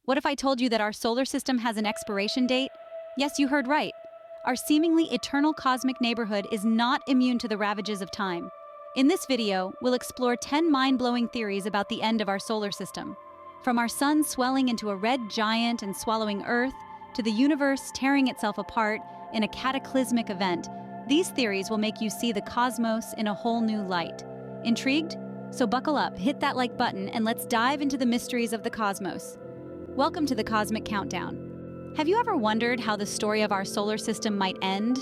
What if I told you that our solar system has an expiration date? Yes, you heard right. Our seemingly eternal cosmic neighborhood is not immune to the ravages of time. In this video, we'll explore 10 mind-blowing theories about the end of our solar system. From our sun swelling into a red giant and swallowing Earth, to the universe tearing itself apart in a cataclysmic event, these theories will make you see the cosmos in a whole new light. Intrigued? So buckle up, hit that like button, and let's dive into the mysteries of the cosmos. Welcome to the Cosmic Countdown. Have you ever wondered how the story of our solar system might end?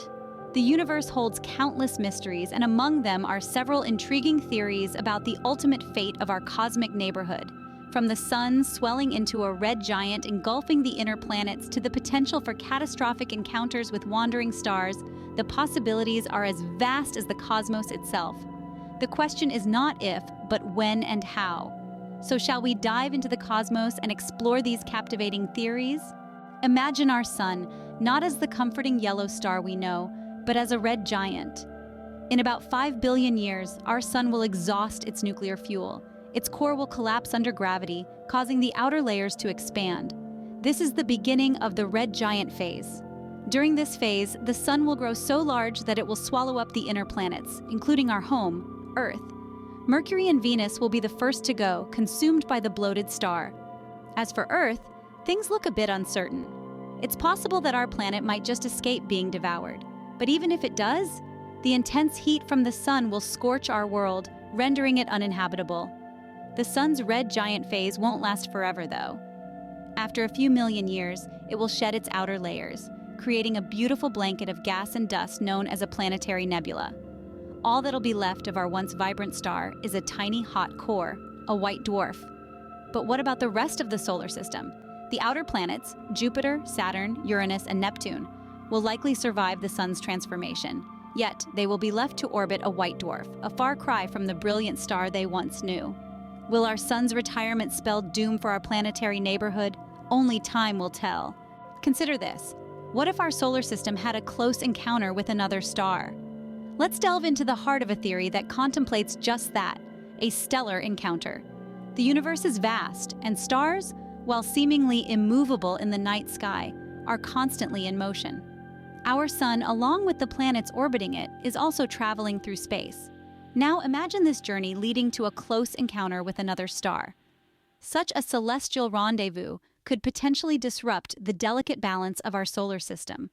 The universe holds countless mysteries, and among them are several intriguing theories about the ultimate fate of our cosmic neighborhood. From the sun swelling into a red giant engulfing the inner planets to the potential for catastrophic encounters with wandering stars, the possibilities are as vast as the cosmos itself. The question is not if, but when and how. So shall we dive into the cosmos and explore these captivating theories? Imagine our sun, not as the comforting yellow star we know, but as a red giant. In about 5 billion years, our sun will exhaust its nuclear fuel. Its core will collapse under gravity, causing the outer layers to expand. This is the beginning of the red giant phase. During this phase, the sun will grow so large that it will swallow up the inner planets, including our home, Earth. Mercury and Venus will be the first to go, consumed by the bloated star. As for Earth, things look a bit uncertain. It's possible that our planet might just escape being devoured. But even if it does, the intense heat from the sun will scorch our world, rendering it uninhabitable. The sun's red giant phase won't last forever, though. After a few million years, it will shed its outer layers, creating a beautiful blanket of gas and dust known as a planetary nebula. All that'll be left of our once vibrant star is a tiny hot core, a white dwarf. But what about the rest of the solar system? The outer planets, Jupiter, Saturn, Uranus, and Neptune, will likely survive the sun's transformation. Yet, they will be left to orbit a white dwarf, a far cry from the brilliant star they once knew. Will our sun's retirement spell doom for our planetary neighborhood? Only time will tell. Consider this. What if our solar system had a close encounter with another star? Let's delve into the heart of a theory that contemplates just that, a stellar encounter. The universe is vast, and stars, while seemingly immovable in the night sky, are constantly in motion. Our sun, along with the planets orbiting it, is also traveling through space. Now imagine this journey leading to a close encounter with another star. Such a celestial rendezvous could potentially disrupt the delicate balance of our solar system.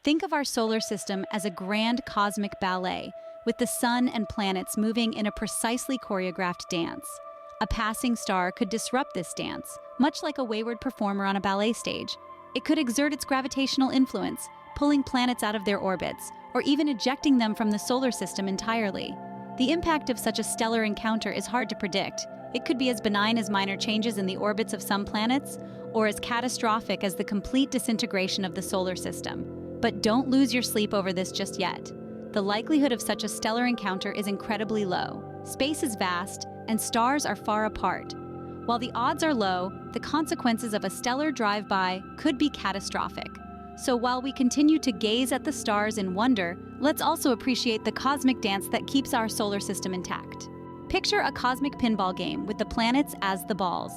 Think of our solar system as a grand cosmic ballet, with the sun and planets moving in a precisely choreographed dance. A passing star could disrupt this dance, much like a wayward performer on a ballet stage. It could exert its gravitational influence, pulling planets out of their orbits, or even ejecting them from the solar system entirely. The impact of such a stellar encounter is hard to predict. It could be as benign as minor changes in the orbits of some planets, or as catastrophic as the complete disintegration of the solar system. But don't lose your sleep over this just yet. The likelihood of such a stellar encounter is incredibly low. Space is vast, and stars are far apart. While the odds are low, the consequences of a stellar drive-by could be catastrophic. So while we continue to gaze at the stars in wonder, let's also appreciate the cosmic dance that keeps our solar system intact. Picture a cosmic pinball game with the planets as the balls.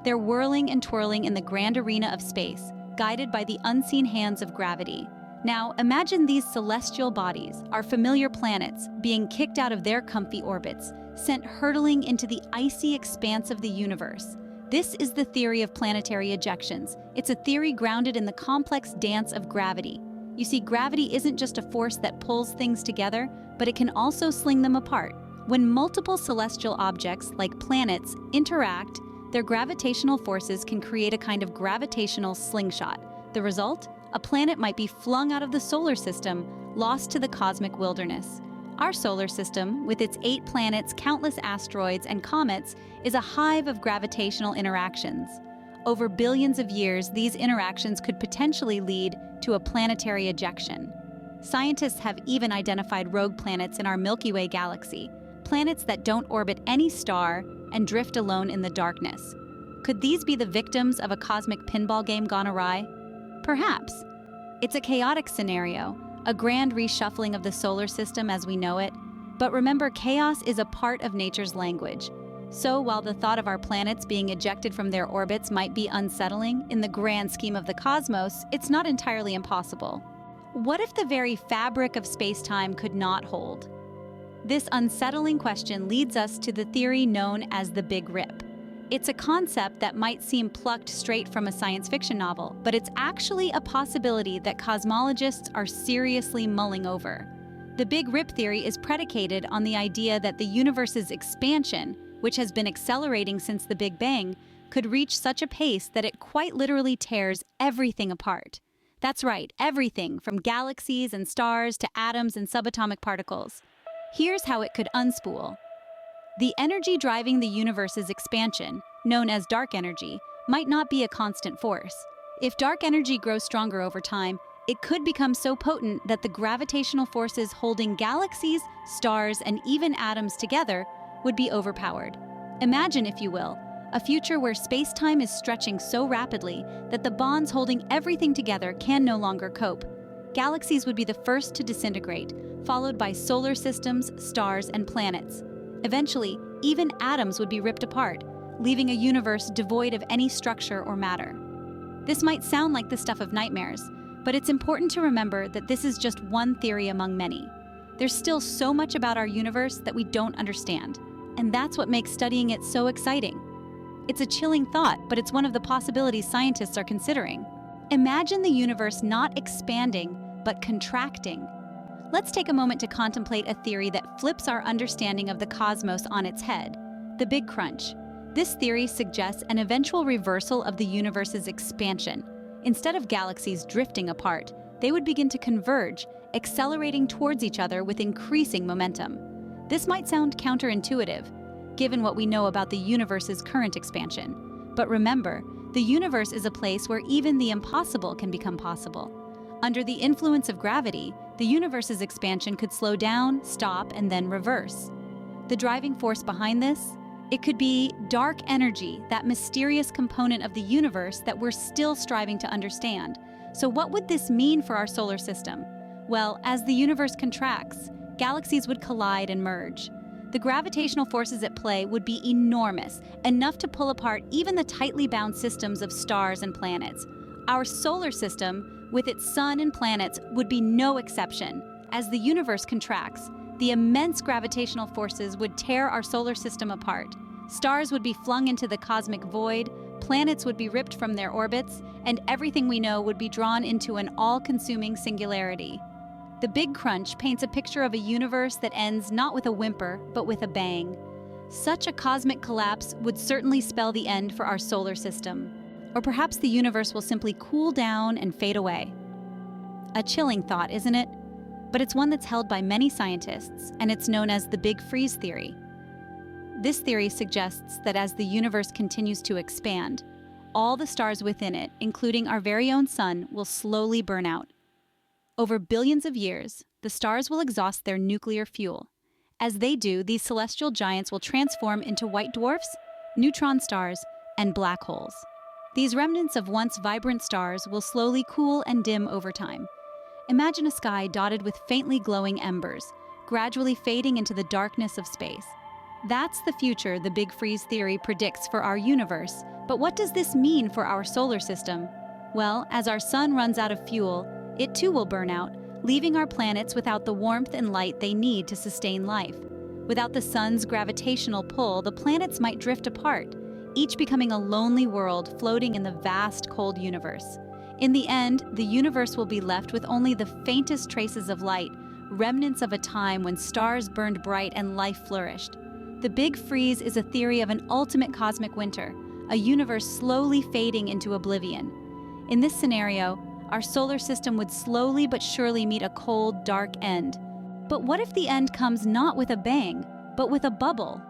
They're whirling and twirling in the grand arena of space, guided by the unseen hands of gravity. Now, imagine these celestial bodies, our familiar planets, being kicked out of their comfy orbits, sent hurtling into the icy expanse of the universe. This is the theory of planetary ejections. It's a theory grounded in the complex dance of gravity. You see, gravity isn't just a force that pulls things together, but it can also sling them apart. When multiple celestial objects, like planets, interact, their gravitational forces can create a kind of gravitational slingshot. The result? A planet might be flung out of the solar system, lost to the cosmic wilderness. Our solar system, with its 8 planets, countless asteroids, and comets, is a hive of gravitational interactions. Over billions of years, these interactions could potentially lead to a planetary ejection. Scientists have even identified rogue planets in our Milky Way galaxy, planets that don't orbit any star and drift alone in the darkness. Could these be the victims of a cosmic pinball game gone awry? Perhaps. It's a chaotic scenario, a grand reshuffling of the solar system as we know it. But remember, chaos is a part of nature's language. So while the thought of our planets being ejected from their orbits might be unsettling, in the grand scheme of the cosmos, it's not entirely impossible. What if the very fabric of space-time could not hold? This unsettling question leads us to the theory known as the Big Rip. It's a concept that might seem plucked straight from a science fiction novel, but it's actually a possibility that cosmologists are seriously mulling over. The Big Rip theory is predicated on the idea that the universe's expansion, which has been accelerating since the Big Bang, could reach such a pace that it quite literally tears everything apart. That's right, everything from galaxies and stars to atoms and subatomic particles. Here's how it could unspool. The energy driving the universe's expansion, known as dark energy, might not be a constant force. If dark energy grows stronger over time, it could become so potent that the gravitational forces holding galaxies, stars, and even atoms together would be overpowered. Imagine, if you will, a future where space-time is stretching so rapidly that the bonds holding everything together can no longer cope. Galaxies would be the first to disintegrate, followed by solar systems, stars, and planets. Eventually, even atoms would be ripped apart, leaving a universe devoid of any structure or matter. This might sound like the stuff of nightmares, but it's important to remember that this is just one theory among many. There's still so much about our universe that we don't understand, and that's what makes studying it so exciting. It's a chilling thought, but it's one of the possibilities scientists are considering. Imagine the universe not expanding, but contracting. Let's take a moment to contemplate a theory that flips our understanding of the cosmos on its head, the Big Crunch. This theory suggests an eventual reversal of the universe's expansion. Instead of galaxies drifting apart, they would begin to converge, accelerating towards each other with increasing momentum. This might sound counterintuitive, given what we know about the universe's current expansion. But remember, the universe is a place where even the impossible can become possible. Under the influence of gravity, the universe's expansion could slow down, stop, and then reverse. The driving force behind this? It could be dark energy, that mysterious component of the universe that we're still striving to understand. So what would this mean for our solar system? Well, as the universe contracts, galaxies would collide and merge. The gravitational forces at play would be enormous, enough to pull apart even the tightly bound systems of stars and planets. Our solar system, with its sun and planets, would be no exception. As the universe contracts, the immense gravitational forces would tear our solar system apart. Stars would be flung into the cosmic void, planets would be ripped from their orbits, and everything we know would be drawn into an all-consuming singularity. The Big Crunch paints a picture of a universe that ends not with a whimper, but with a bang. Such a cosmic collapse would certainly spell the end for our solar system. Or perhaps the universe will simply cool down and fade away. A chilling thought, isn't it? But it's one that's held by many scientists, and it's known as the Big Freeze theory. This theory suggests that as the universe continues to expand, all the stars within it, including our very own sun, will slowly burn out. Over billions of years, the stars will exhaust their nuclear fuel. As they do, these celestial giants will transform into white dwarfs, neutron stars, and black holes. These remnants of once vibrant stars will slowly cool and dim over time. Imagine a sky dotted with faintly glowing embers, gradually fading into the darkness of space. That's the future the Big Freeze theory predicts for our universe. But what does this mean for our solar system? Well, as our sun runs out of fuel, it too will burn out, leaving our planets without the warmth and light they need to sustain life. Without the sun's gravitational pull, the planets might drift apart, each becoming a lonely world floating in the vast, cold universe. In the end, the universe will be left with only the faintest traces of light, remnants of a time when stars burned bright and life flourished. The Big Freeze is a theory of an ultimate cosmic winter, a universe slowly fading into oblivion. In this scenario, our solar system would slowly but surely meet a cold, dark end. But what if the end comes not with a bang, but with a bubble?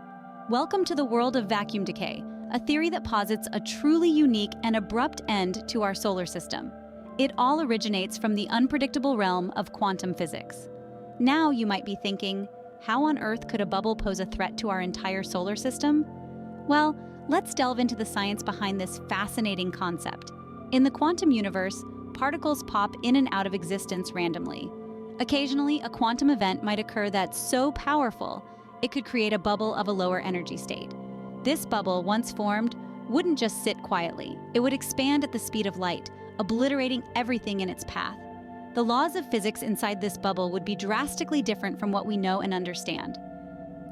Welcome to the world of vacuum decay, a theory that posits a truly unique and abrupt end to our solar system. It all originates from the unpredictable realm of quantum physics. Now you might be thinking, how on earth could a bubble pose a threat to our entire solar system? Well, let's delve into the science behind this fascinating concept. In the quantum universe, particles pop in and out of existence randomly. Occasionally, a quantum event might occur that's so powerful, it could create a bubble of a lower energy state. This bubble, once formed, wouldn't just sit quietly. It would expand at the speed of light, obliterating everything in its path. The laws of physics inside this bubble would be drastically different from what we know and understand.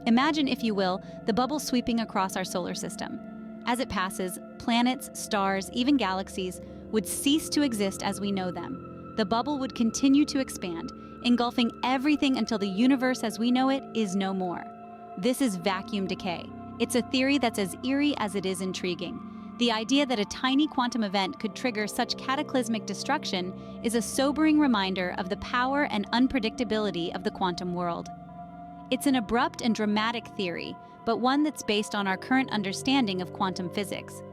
Imagine, if you will, the bubble sweeping across our solar system. As it passes, planets, stars, even galaxies would cease to exist as we know them. The bubble would continue to expand, engulfing everything until the universe as we know it is no more. This is vacuum decay. It's a theory that's as eerie as it is intriguing. The idea that a tiny quantum event could trigger such cataclysmic destruction is a sobering reminder of the power and unpredictability of the quantum world. It's an abrupt and dramatic theory, but one that's based on our current understanding of quantum physics.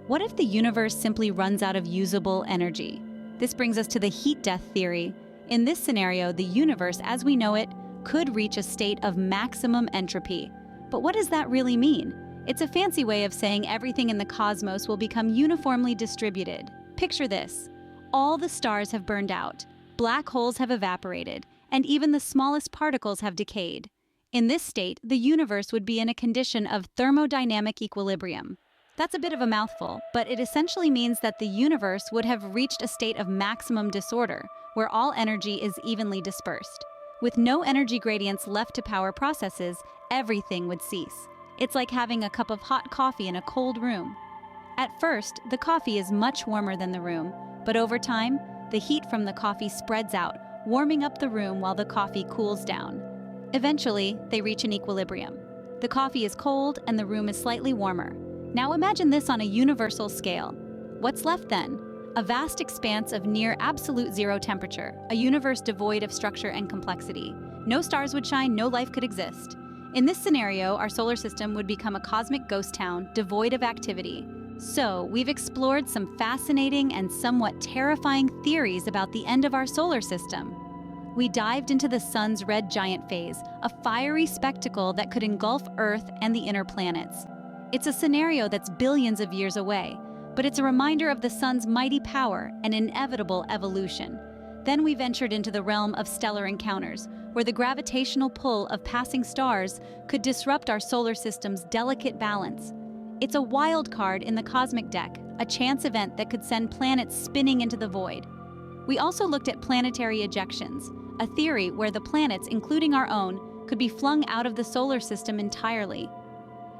What if the universe simply runs out of usable energy? This brings us to the heat death theory. In this scenario, the universe as we know it could reach a state of maximum entropy. But what does that really mean? It's a fancy way of saying everything in the cosmos will become uniformly distributed. Picture this. All the stars have burned out, black holes have evaporated, and even the smallest particles have decayed. In this state, the universe would be in a condition of thermodynamic equilibrium. That's a bit of a mouthful, but it essentially means that the universe would have reached a state of maximum disorder, where all energy is evenly dispersed. With no energy gradients left to power processes, everything would cease. It's like having a cup of hot coffee in a cold room. At first, the coffee is much warmer than the room, but over time, the heat from the coffee spreads out, warming up the room while the coffee cools down. Eventually, they reach an equilibrium. The coffee is cold and the room is slightly warmer. Now imagine this on a universal scale. What's left then? A vast expanse of near absolute zero temperature, a universe devoid of structure and complexity. No stars would shine, no life could exist. In this scenario, our solar system would become a cosmic ghost town, devoid of activity. So, we've explored some fascinating and somewhat terrifying theories about the end of our solar system. We dived into the sun's red giant phase, a fiery spectacle that could engulf Earth and the inner planets. It's a scenario that's billions of years away, but it's a reminder of the sun's mighty power and inevitable evolution. Then we ventured into the realm of stellar encounters, where the gravitational pull of passing stars could disrupt our solar system's delicate balance. It's a wild card in the cosmic deck, a chance event that could send planets spinning into the void. We also looked at planetary ejections, a theory where the planets, including our own, could be flung out of the solar system entirely.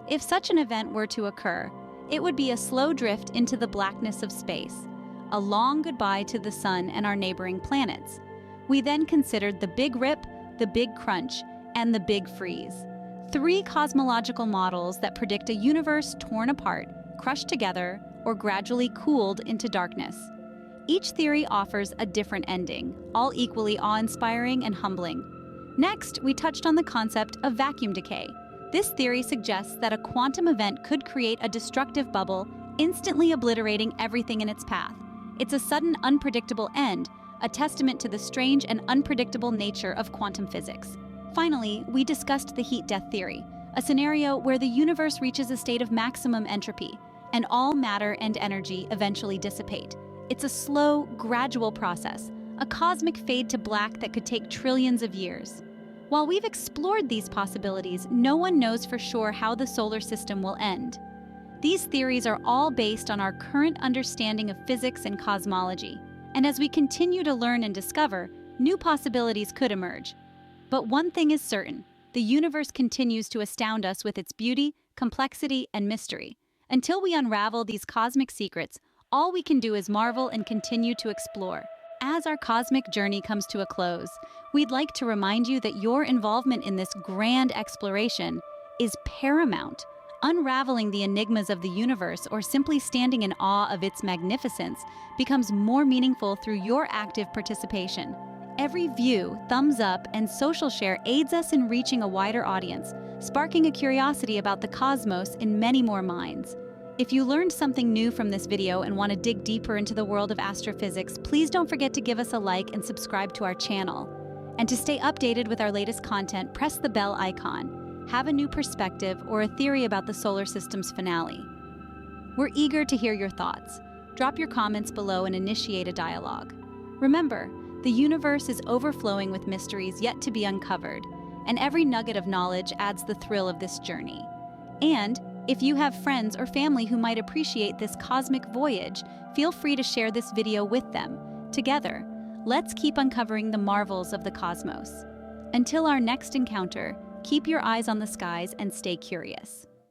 If such an event were to occur, it would be a slow drift into the blackness of space, a long goodbye to the sun and our neighboring planets. We then considered the Big Rip, the Big Crunch, and the Big Freeze. Three cosmological models that predict a universe torn apart, crushed together, or gradually cooled into darkness. Each theory offers a different ending, all equally awe-inspiring and humbling. Next, we touched on the concept of vacuum decay. This theory suggests that a quantum event could create a destructive bubble, instantly obliterating everything in its path. It's a sudden, unpredictable end, a testament to the strange and unpredictable nature of quantum physics. Finally, we discussed the heat death theory, a scenario where the universe reaches a state of maximum entropy, and all matter and energy eventually dissipate. It's a slow, gradual process, a cosmic fade to black that could take trillions of years. While we've explored these possibilities, no one knows for sure how the solar system will end. These theories are all based on our current understanding of physics and cosmology, and as we continue to learn and discover, new possibilities could emerge. But one thing is certain, the universe continues to astound us with its beauty, complexity, and mystery. Until we unravel these cosmic secrets, all we can do is marvel and continue to explore. As our cosmic journey comes to a close, we'd like to remind you that your involvement in this grand exploration is paramount. Unraveling the enigmas of the universe or simply standing in awe of its magnificence becomes more meaningful through your active participation. Every view, thumbs up, and social share aids us in reaching a wider audience, sparking a curiosity about the cosmos in many more minds. If you learned something new from this video and want to dig deeper into the world of astrophysics, please don't forget to give us a like and subscribe to our channel. And to stay updated with our latest content, press the bell icon. Have a new perspective or a theory about the solar system's finale. We're eager to hear your thoughts. Drop your comments below and initiate a dialogue. Remember, the universe is overflowing with mysteries yet to be uncovered, and every nugget of knowledge adds the thrill of this journey. And If you have friends or family who might appreciate this cosmic voyage, feel free to share this video with them. Together, let's keep uncovering the marvels of the cosmos. Until our next encounter, keep your eyes on the skies and stay curious.